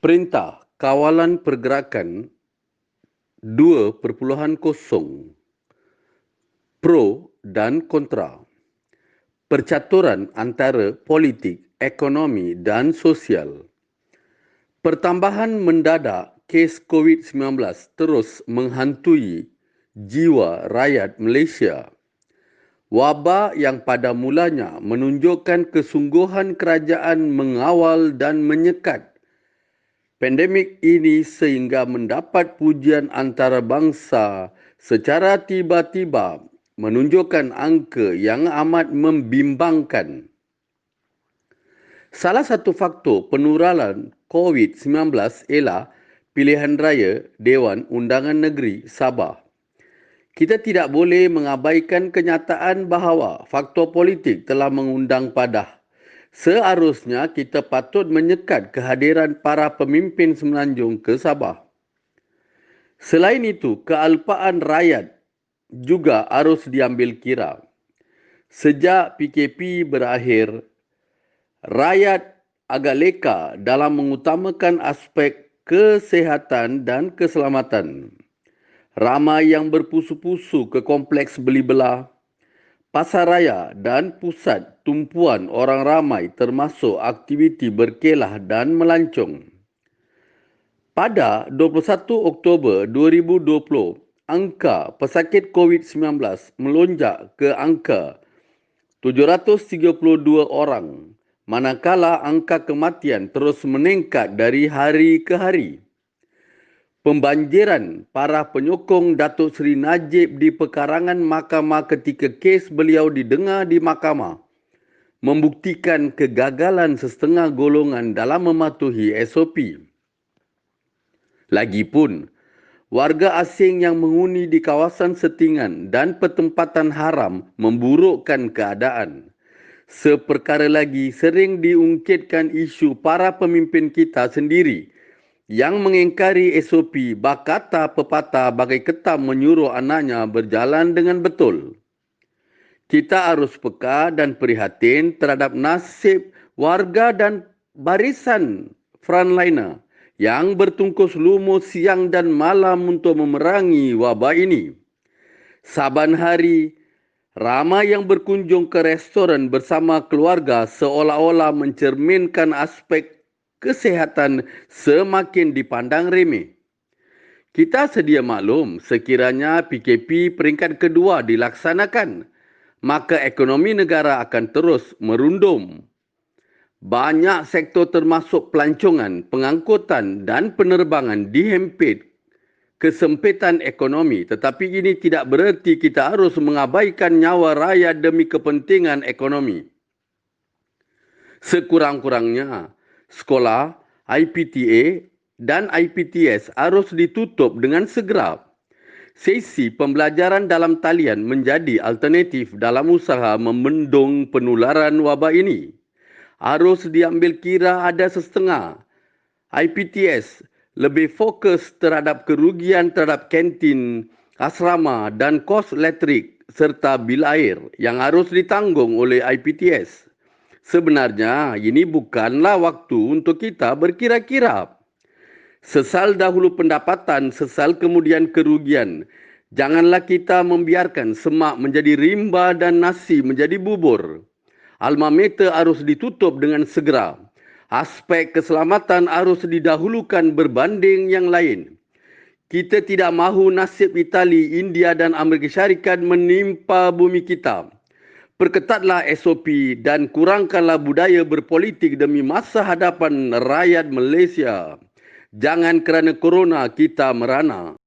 Perintah Kawalan Pergerakan 2.0 Pro dan Kontra. Percaturan antara politik, ekonomi dan sosial. Pertambahan mendadak kes COVID-19 terus menghantui jiwa rakyat Malaysia. Wabak yang pada mulanya menunjukkan kesungguhan kerajaan mengawal dan menyekat pandemik ini sehingga mendapat pujian antarabangsa secara tiba-tiba menunjukkan angka yang amat membimbangkan. Salah satu faktor penularan COVID-19 ialah pilihan raya Dewan Undangan Negeri Sabah. Kita tidak boleh mengabaikan kenyataan bahawa faktor politik telah mengundang padah. Seharusnya kita patut menyekat kehadiran para pemimpin semenanjung ke Sabah. Selain itu, kealpaan rakyat juga harus diambil kira. Sejak PKP berakhir, rakyat agak leka dalam mengutamakan aspek kesihatan dan keselamatan. Ramai yang berpusu-pusu ke kompleks beli belah, pasar raya dan pusat tumpuan orang ramai termasuk aktiviti berkelah dan melancong. Pada 21 Oktober 2020, angka pesakit COVID-19 melonjak ke angka 732 orang, manakala angka kematian terus meningkat dari hari ke hari. Pembanjiran para penyokong Datuk Seri Najib di pekarangan mahkamah ketika kes beliau didengar di mahkamah membuktikan kegagalan setengah golongan dalam mematuhi SOP. Lagipun, warga asing yang menghuni di kawasan settingan dan pertempatan haram memburukkan keadaan. Seperkara lagi sering diungkitkan isu para pemimpin kita sendiri yang mengingkari SOP berkata pepatah bagai ketam menyuruh anaknya berjalan dengan betul. Kita harus peka dan prihatin terhadap nasib warga dan barisan frontliner yang bertungkus lumus siang dan malam untuk memerangi wabak ini. Saban hari, ramai yang berkunjung ke restoran bersama keluarga seolah-olah mencerminkan aspek kesihatan semakin dipandang remeh. Kita sedia maklum sekiranya PKP peringkat kedua dilaksanakan, maka ekonomi negara akan terus merundum. Banyak sektor termasuk pelancongan, pengangkutan dan penerbangan dihempit kesempitan ekonomi, tetapi ini tidak bererti kita harus mengabaikan nyawa rakyat demi kepentingan ekonomi. Sekurang-kurangnya, sekolah, IPTA dan IPTS harus ditutup dengan segera. Sesi pembelajaran dalam talian menjadi alternatif dalam usaha membendung penularan wabak ini. Harus diambil kira ada setengah IPTS lebih fokus terhadap kerugian terhadap kantin, asrama dan kos elektrik serta bil air yang harus ditanggung oleh IPTS. Sebenarnya ini bukanlah waktu untuk kita berkira-kira. Sesal dahulu pendapatan, sesal kemudian kerugian. Janganlah kita membiarkan semak menjadi rimba dan nasi menjadi bubur. Alma mater harus ditutup dengan segera. Aspek keselamatan harus didahulukan berbanding yang lain. Kita tidak mahu nasib Itali, India dan Amerika Syarikat menimpa bumi kita. Perketatlah SOP dan kurangkanlah budaya berpolitik demi masa hadapan rakyat Malaysia. Jangan kerana corona kita merana.